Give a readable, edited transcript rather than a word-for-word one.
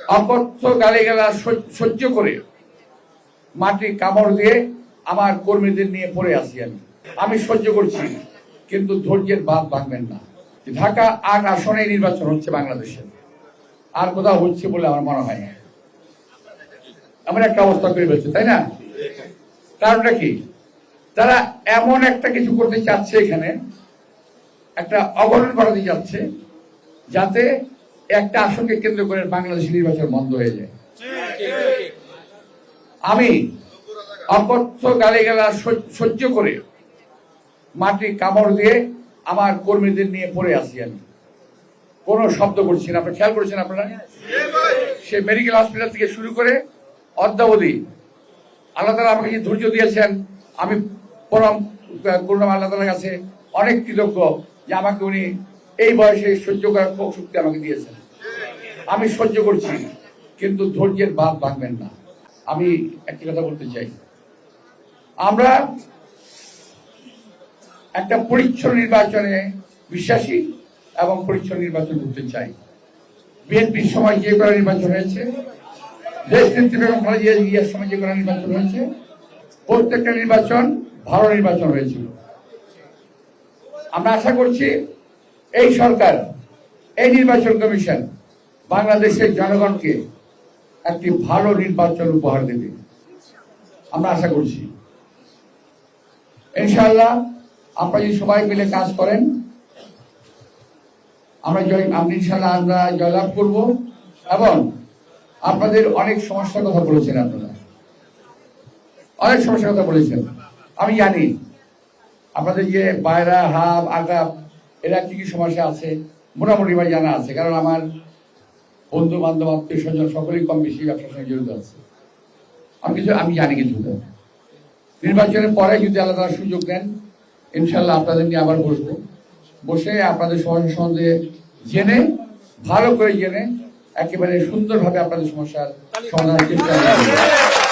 অকথ্য গালিগালা সহ্য করে মাটি কামড় দিয়ে আমার কর্মীদের নিয়ে পড়ে আছি। আমি সহ্য করছি, কিন্তু ধৈর্যের বাঁধ ভাঙবেন না। ঢাকা ৮ আসনে নির্বাচন হচ্ছে বাংলাদেশে, আর কোথাও হচ্ছে বলে আমার মনে হয় না। এমন একটা অবস্থা করে ফেলছে, তাই না? কারণটা কি? তারা এমন একটা কিছু করতে চাচ্ছে, এখানে একটা অবরোধ করাতে যাচ্ছে, যাতে একটা আসনকে কেন্দ্র করে বাংলাদেশের নির্বাচন বন্ধ হয়ে যায়। আমি অকথ্য গালিগালা সহ্য করে মাটি কামড় দিয়ে আমার কর্মীদের নিয়ে পড়ে আছি। আমি কোনো শব্দ করছি না। আপনারা খেয়াল করেছেন আপনারা? সে মেডিকেল হসপিটাল থেকে শুরু করে অদ্যাবধি আল্লাহ তাআলা আমাকে যে ধৈর্য দিয়েছেন, আমি পরম করুণা আল্লাহ তাআলার কাছে অনেক কৃতজ্ঞ যে আমাকে উনি এই বয়সে সহ্য করার শক্তি আমাকে দিয়েছেন। আমি সহ্য করছি, কিন্তু ধৈর্যের বাঁধ ভাঙবেন না। আমি একটা কথা বলতে চাই, আমরা একটা পরিচ্ছন্ন নির্বাচনে বিশ্বাসী এবং পরিচ্ছন্ন নির্বাচন করতে চাই। বিএনপির সময় যে করা নির্বাচন হয়েছে, দেশ নেত্রী বেগম খালেদা জিয়ার সময় যে করা নির্বাচন হয়েছে, প্রত্যেকটা নির্বাচন ভালো নির্বাচন হয়েছিল। আমরা আশা করছি এই সরকার, এই নির্বাচন কমিশন বাংলাদেশের জনগণকে একটি ভালো নির্বাচন উপহার দেবে, আমরা আশা করছি। ইনশাআল্লাহ আপনারা যদি সবাই মিলে কাজ করেন, আমরা ইনশাআল্লাহ আমরা জয়লাভ করব। এবং আপনাদের অনেক সমস্যার কথা বলেছেন, আপনারা অনেক সমস্যার কথা বলেছেন। আমি জানি আপনাদের যে বায়রা, হাব, আগাব, এরা কি কি সমস্যা আছে মোটামুটি ভাই জানা আছে, কারণ আমার বন্ধু বান্ধব, আত্মীয় স্বজন সকলেই কম বেশি ব্যবসার সঙ্গে জড়িত আছে। আমি জানি কিছু। নির্বাচনের পরে যদি আলাদা সুযোগ দেন, ইনশাল্লাহ আপনাদের নিয়ে আবার বসবো, বসে আপনাদের সমস্যা সম্বন্ধে জেনে, ভালো করে জেনে একেবারে সুন্দরভাবে আপনাদের সমস্যার সমাধানের চেষ্টা করব।